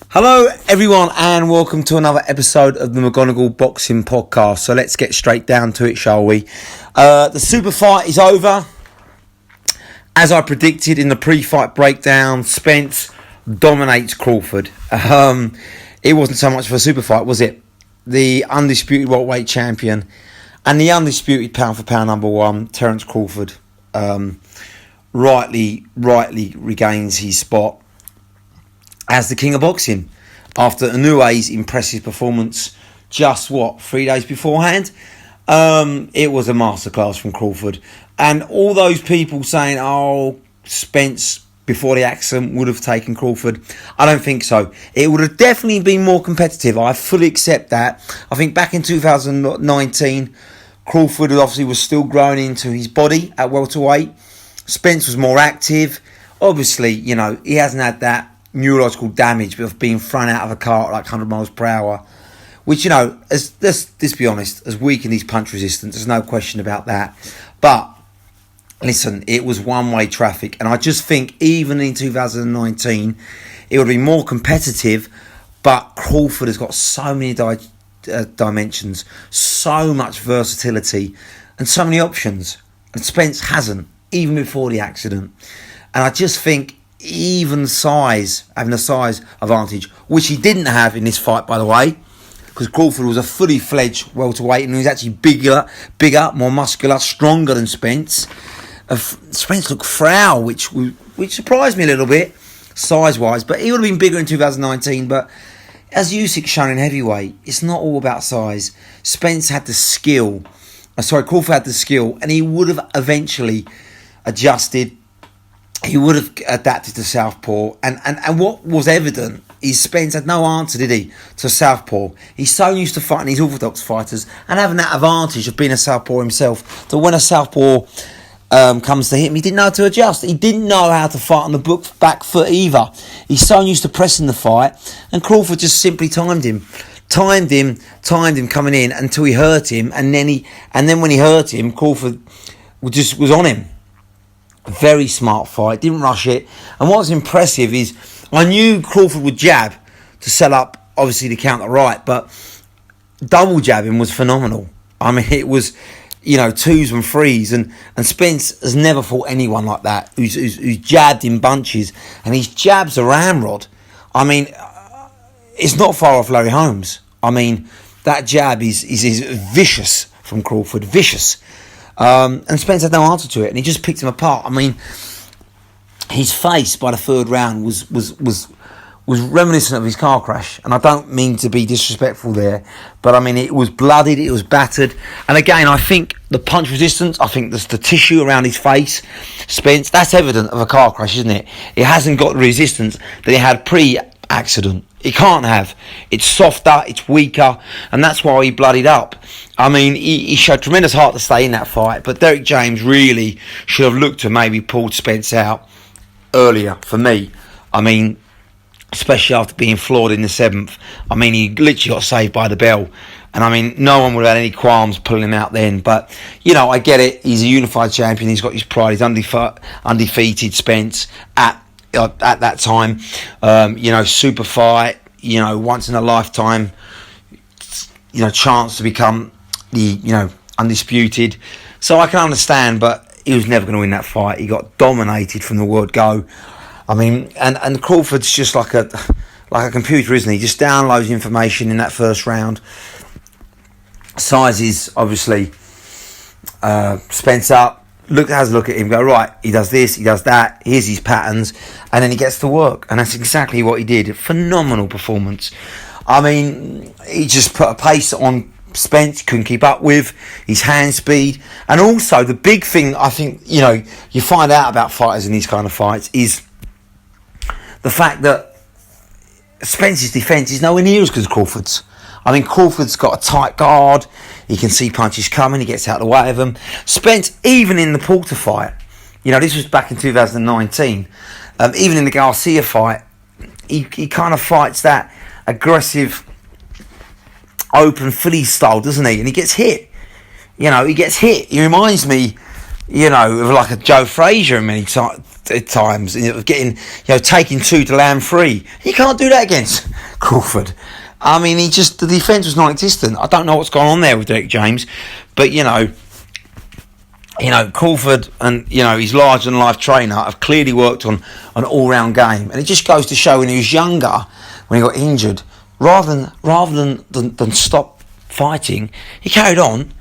Hello everyone and welcome to another episode of the McGonagall Boxing Podcast. So let's get straight down to it, shall we? The super fight is over. As I predicted in the pre-fight breakdown, Spence dominates Crawford. It wasn't so much of a super fight, was it? The undisputed welterweight champion and the undisputed pound for pound number one, Terence Crawford, rightly regains his spot as the king of boxing after Inoue's impressive performance just 3 days beforehand. It was a masterclass from Crawford, and all those people saying, oh, Spence before the accident would have taken Crawford, I don't think so. It would have definitely been more competitive. I fully accept that. I think back in 2019 Crawford obviously was still growing into his body at welterweight. Spence was more active. Obviously, he hasn't had that neurological damage of being thrown out of a car at like 100 miles per hour, which, let's be honest, has weakened his punch resistance. There's no question about that. But listen, it was one-way traffic, and I just think even in 2019 it would be more competitive. But Crawford has got so many dimensions, so much versatility, and so many options, and Spence hasn't, even before the accident. And I just think even having a size advantage, which he didn't have in this fight, by the way, because Crawford was a fully fledged welterweight and he was actually bigger, more muscular, stronger than Spence. Spence looked frail, which surprised me a little bit, size-wise, but he would have been bigger in 2019. But as Usyk's shown in heavyweight, it's not all about size. Spence had the skill. Crawford had the skill, and he would have eventually adjusted. He would have adapted to southpaw, and what was evident is Spence had no answer, did he, to southpaw. He's so used to fighting these orthodox fighters and having that advantage of being a southpaw himself, that when a southpaw comes to him, he didn't know how to adjust. He didn't know how to fight on the back foot either. He's so used to pressing the fight, and Crawford just simply timed him coming in until he hurt him, and then when he hurt him, Crawford was on him. Very smart fight, didn't rush it. And what's impressive is I knew Crawford would jab to set up, obviously, the counter right, but double jabbing was phenomenal. I mean, it was, twos and threes, and Spence has never fought anyone like that who's jabbed in bunches, and his jabs are ramrod. I mean, it's not far off Larry Holmes. I mean, that jab is vicious from Crawford, vicious. And Spence had no answer to it, and he just picked him apart. I mean, his face by the third round was reminiscent of his car crash, and I don't mean to be disrespectful there, but I mean, it was bloodied, it was battered, and again, I think the punch resistance, I think there's the tissue around his face, Spence, that's evident of a car crash, isn't it? It hasn't got the resistance that he had pre-accident. It can't have. It's softer, it's weaker, and that's why he bloodied up. I mean, he showed tremendous heart to stay in that fight, but Derek James really should have looked to maybe pulled Spence out earlier, for me. I mean, especially after being floored in the seventh. I mean, he literally got saved by the bell, and I mean, no one would have had any qualms pulling him out then. But, I get it. He's a unified champion. He's got his pride. He's undefeated, Spence, at that time. Super fight, once in a lifetime, chance to become the, undisputed. So I can understand, but he was never going to win that fight. He got dominated from the word go. I mean, and Crawford's just like a computer, isn't he? Just downloads information in that first round. Sizes, obviously, Spence up. Has a look at him, go, right, he does this, he does that, here's his patterns, and then he gets to work. And that's exactly what he did. A phenomenal performance. I mean, he just put a pace on Spence, couldn't keep up with, his hand speed. And also, the big thing, I think, you find out about fighters in these kind of fights is the fact that Spence's defence is nowhere near as good as Crawford's. I mean, Crawford's got a tight guard. He can see punches coming. He gets out of the way of them. Spence, even in the Porter fight, this was back in 2019. Even in the Garcia fight, he kind of fights that aggressive, open Philly style, doesn't he? And he gets hit. He gets hit. He reminds me, of like a Joe Frazier in many at times, getting, taking 2 to land 3. He can't do that against Crawford. I mean, the defence was non-existent. I don't know what's going on there with Derek James, but Crawford and his larger-than-life trainer have clearly worked on an all-round game, and it just goes to show when he was younger, when he got injured, rather than stop fighting, he carried on,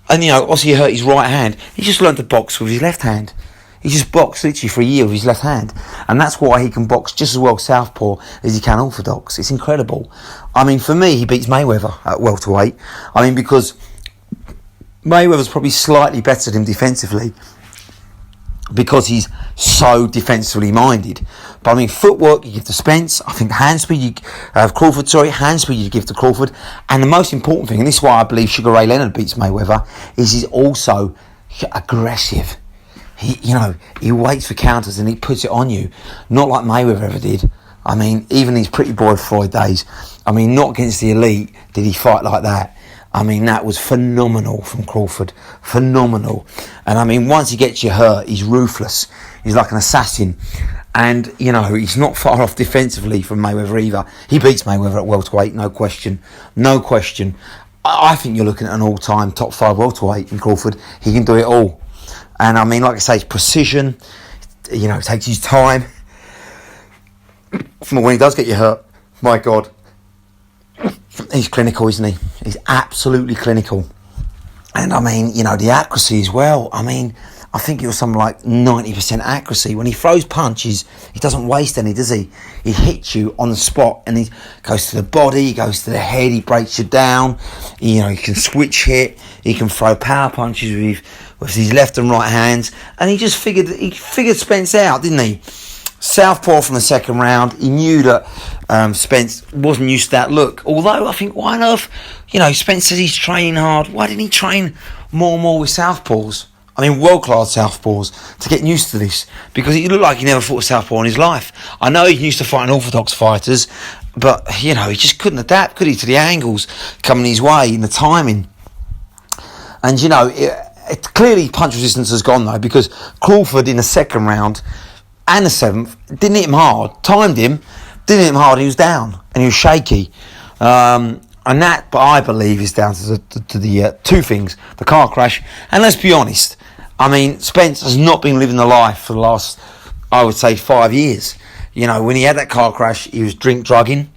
and obviously he hurt his right hand. He just learned to box with his left hand. He just boxed literally for a year with his left hand, and that's why he can box just as well southpaw as he can orthodox. It's incredible. I mean, for me, he beats Mayweather at welterweight. I mean, because Mayweather's probably slightly better than him defensively because he's so defensively minded. But I mean, footwork you give to Spence. I think hand speed hand speed you give to Crawford. And the most important thing, and this is why I believe Sugar Ray Leonard beats Mayweather, is he's also aggressive. He waits for counters and he puts it on you, not like Mayweather ever did. I mean, even his pretty boy Floyd days. I mean, not against the elite did he fight like that. I mean, that was phenomenal from Crawford. Phenomenal. And I mean, once he gets you hurt, he's ruthless. He's like an assassin. And, he's not far off defensively from Mayweather either. He beats Mayweather at welterweight, no question. No question. I think you're looking at an all-time top 5 welterweight in Crawford. He can do it all. And I mean, like I say, it's precision. It takes his time. When he does get you hurt, my God, he's clinical, isn't he? He's absolutely clinical. And I mean, the accuracy as well. I mean, I think it was something like 90% accuracy. When he throws punches, he doesn't waste any, does he? He hits you on the spot, and he goes to the body, he goes to the head, he breaks you down. He can switch hit, he can throw power punches with his left and right hands, and he figured Spence out, didn't he? Southpaw from the second round. He knew that Spence wasn't used to that look. Although I think, why on earth, Spence says he's training hard. Why didn't he train more and more with southpaws? I mean, world-class southpaws, to get used to this, because he looked like he never fought a southpaw in his life. I know he's used to fighting orthodox fighters, but he just couldn't adapt, could he, to the angles coming his way and the timing. And clearly punch resistance has gone though, because Crawford in the second round and the 7th didn't hit him hard, timed him, didn't hit him hard, he was down and he was shaky. And that, but I believe, is down to the 2 things: the car crash, and let's be honest, I mean, Spence has not been living the life for the last, I would say, 5 years. When he had that car crash, he was drugging,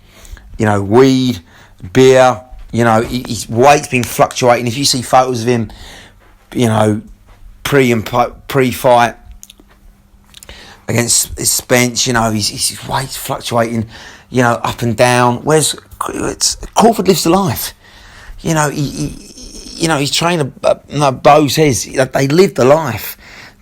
weed, beer, his weight's been fluctuating. If you see photos of him, pre-fight against Spence, his weight's fluctuating, up and down. Whereas Crawford lives the life. His trainer, Bo says they live the life.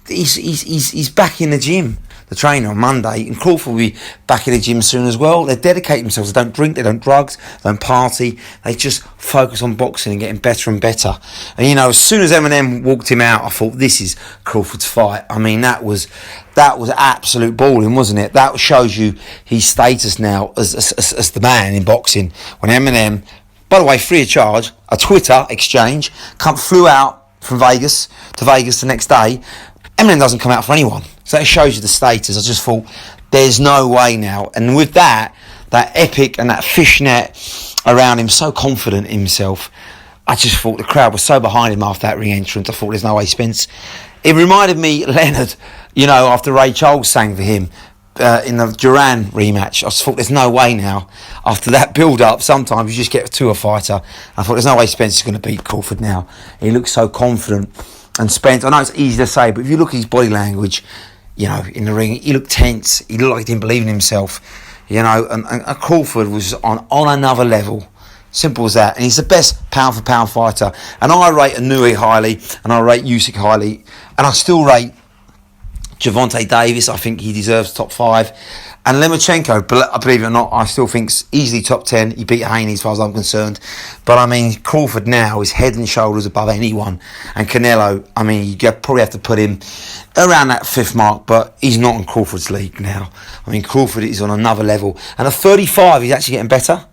He's back in the gym, the trainer, on Monday, and Crawford will be back in the gym soon as well. They dedicate themselves. They don't drink, they don't drugs, they don't party. They just focus on boxing and getting better and better. And as soon as Eminem walked him out, I thought, this is Crawford's fight. I mean, that was absolute balling, wasn't it? That shows you his status now as the man in boxing. When Eminem, by the way, free of charge, a Twitter exchange, flew out from Vegas to Vegas the next day. Eminem doesn't come out for anyone. So that shows you the status. I just thought, there's no way now. And with that epic and that fishnet around him, so confident in himself, I just thought the crowd was so behind him after that re-entrance. I thought, there's no way, Spence. It reminded me, Leonard, after Ray Charles sang for him in the Duran rematch. I just thought, there's no way now. After that build-up, sometimes you just get to a fighter. I thought, there's no way Spence is going to beat Crawford now. He looks so confident. And Spence, I know it's easy to say, but if you look at his body language, in the ring, he looked tense. He looked like he didn't believe in himself. And Crawford was on another level. Simple as that. And he's the best pound-for-pound fighter. And I rate Inoue highly, and I rate Usyk highly, and I still rate Gervonta Davis. I think he deserves top 5. And Lomachenko, believe it or not, I still think's easily top 10. He beat Haney as far as I'm concerned. But I mean, Crawford now is head and shoulders above anyone. And Canelo, I mean, you probably have to put him around that 5th mark, but he's not in Crawford's league now. I mean, Crawford is on another level. And at 35, he's actually getting better.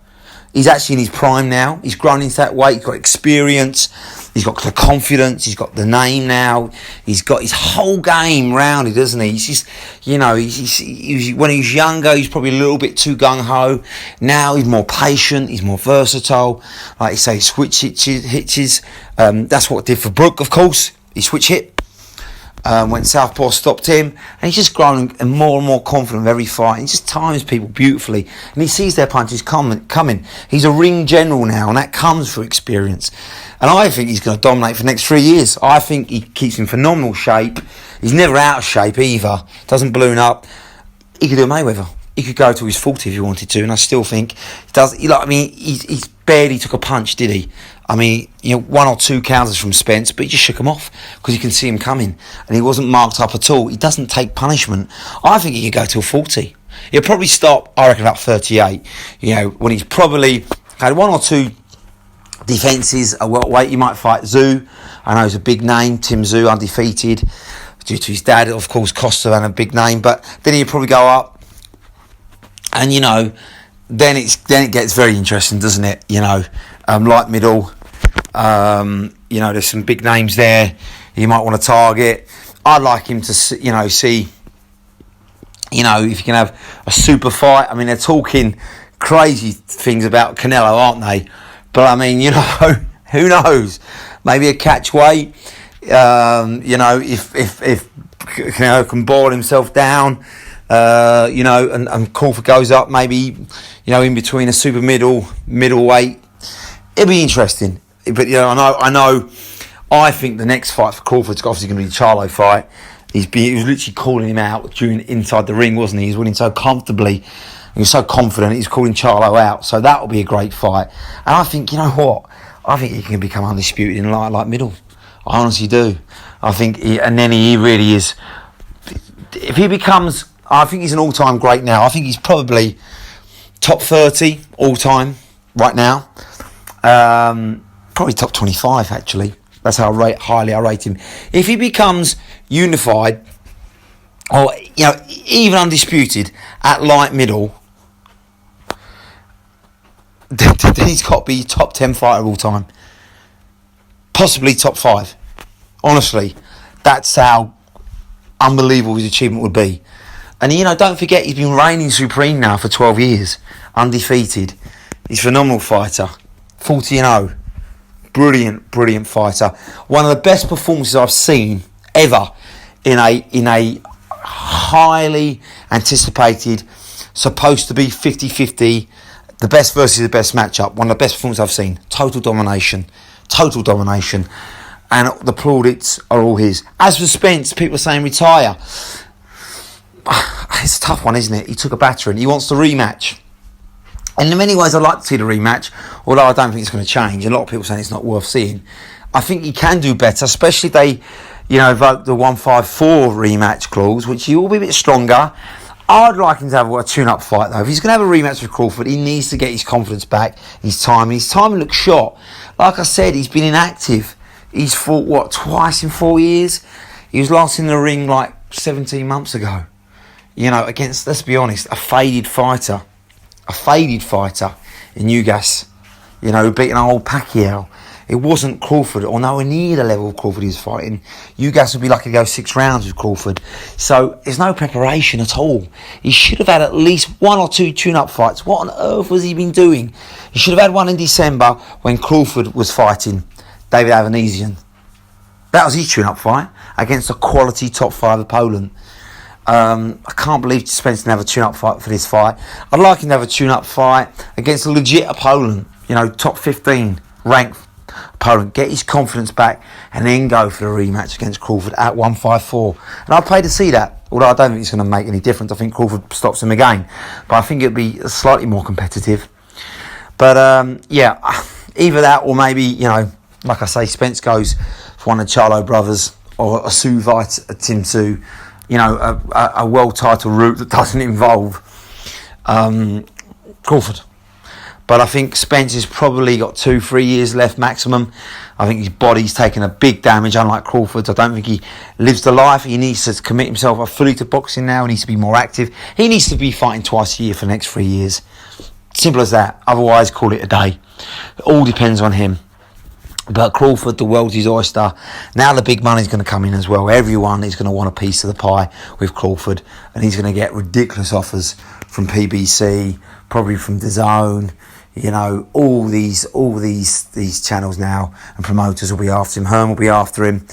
He's actually in his prime now. He's grown into that weight. He's got experience. He's got the confidence. He's got the name now. He's got his whole game rounded, doesn't he? He's just, when he was younger, he's probably a little bit too gung-ho. Now he's more patient. He's more versatile. Like you say, switch hitches. That's what it did for Brook, of course. He switch hit. When Southpaw stopped him, and he's just grown and more confident with every fight. He just times people beautifully, and he sees their punches coming. He's a ring general now, and that comes through experience. And I think he's going to dominate for the next 3 years. I think he keeps in phenomenal shape. He's never out of shape either. Doesn't balloon up. He could do a Mayweather. He could go to his 40 if he wanted to, and I still think he does. He's barely took a punch, did he? I mean, 1 or 2 counters from Spence, but he just shook him off because you can see him coming, and he wasn't marked up at all. He doesn't take punishment. I think he could go till 40. He'll probably stop, I reckon, about 38. When he's probably had 1 or 2 defences at welterweight. He might fight Zhu. I know he's a big name, Tim Zhu, undefeated, due to his dad, of course, Costa, and a big name. But then he'll probably go up, and then it gets very interesting, doesn't it? Light middle. There's some big names there you might want to target. I'd like him to see if you can have a super fight. I mean, they're talking crazy things about Canelo, aren't they? But I mean, who knows? Maybe a catch weight. If Canelo can boil himself down, and Crawford goes up, maybe in between a super middleweight. It'll be interesting. But I think the next fight for Crawford's obviously going to be the Charlo fight. He was literally calling him out inside the ring, wasn't he? He was winning so comfortably. He was so confident. He's calling Charlo out. So that will be a great fight. And I think, I think he can become undisputed in light middle. I honestly do. I think, he really is. If he becomes, I think he's an all-time great now. I think he's probably top 30 all-time right now. Probably top 25 actually. That's how highly I rate him. If he becomes unified, or even undisputed at light middle, then he's got to be top 10 fighter of all time, possibly top 5. Honestly, that's how unbelievable his achievement would be. And don't forget, he's been reigning supreme now for 12 years, undefeated. He's a phenomenal fighter. 40-0. Brilliant fighter. One of the best performances I've seen ever in a highly anticipated, supposed to be 50-50, the best versus the best matchup. One of the best performances I've seen. Total domination. And the plaudits are all his. As for Spence, people are saying retire. It's a tough one, isn't it? He took a battering. He wants the rematch. And in many ways, I'd like to see the rematch, although I don't think it's going to change. A lot of people saying it's not worth seeing. I think he can do better, especially if they, evoke the 154 rematch clause, which he will be a bit stronger. I'd like him to have a tune-up fight, though. If he's going to have a rematch with Crawford, he needs to get his confidence back, his timing. His timing looks shot. Like I said, he's been inactive. He's fought, twice in 4 years? He was last in the ring, 17 months ago. Against, let's be honest, a faded fighter in Ugas, who beat an old Pacquiao. It wasn't Crawford, or nowhere near the level of Crawford he was fighting. Ugas would be lucky to go 6 rounds with Crawford. So there's no preparation at all. He should have had at least 1 or 2 tune-up fights. What on earth was he been doing? He should have had one in December when Crawford was fighting David Avanesian. That was his tune-up fight against a quality top 5 opponent. I can't believe Spence didn't have a tune-up fight for this fight. I'd like him to have a tune-up fight against a legit opponent, top 15 ranked opponent. Get his confidence back and then go for the rematch against Crawford at 154. And I'd pay to see that, although I don't think it's going to make any difference. I think Crawford stops him again, but I think it'd be slightly more competitive. But either that or maybe, like I say, Spence goes for one of the Charlo brothers or a Sue fight, a Tim Sue. A world title route that doesn't involve Crawford. But I think Spence has probably got 2-3 years left maximum. I think his body's taken a big damage, unlike Crawford's. I don't think he lives the life. He needs to commit himself fully to boxing now. He needs to be more active. He needs to be fighting twice a year for the next 3 years. Simple as that. Otherwise, call it a day. It all depends on him. But Crawford, the world's his oyster. Now the big money's going to come in as well. Everyone is going to want a piece of the pie with Crawford, and he's going to get ridiculous offers from PBC, probably from DAZN. You know, all these channels now and promoters will be after him. Hearn will be after him.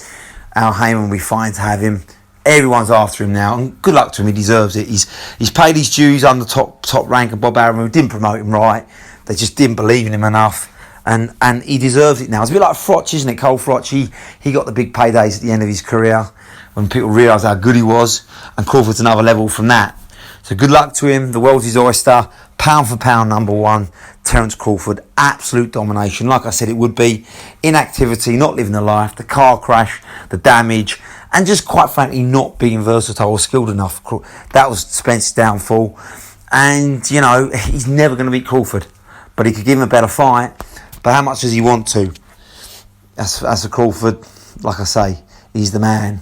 Al Heyman will be fine to have him. Everyone's after him now, and good luck to him. He deserves it. He's paid his dues under top rank, and Bob Arum, who didn't promote him right. They just didn't believe in him enough. And he deserves it now. It's a bit like Froch, isn't it? Cole Froch, he got the big paydays at the end of his career when people realised how good he was. And Crawford's another level from that. So good luck to him. The world's his oyster. Pound for pound, number one. Terence Crawford, absolute domination. Like I said, it would be inactivity, not living a life, the car crash, the damage, and just quite frankly not being versatile or skilled enough. That was Spence's downfall. And, you know, he's never going to beat Crawford. But he could give him a better fight. But how much does he want to? As for Crawford, like I say, he's the man,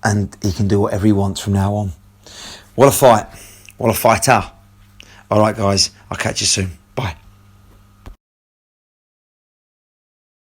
and he can do whatever he wants from now on. What a fight. What a fighter. All right, guys, I'll catch you soon. Bye.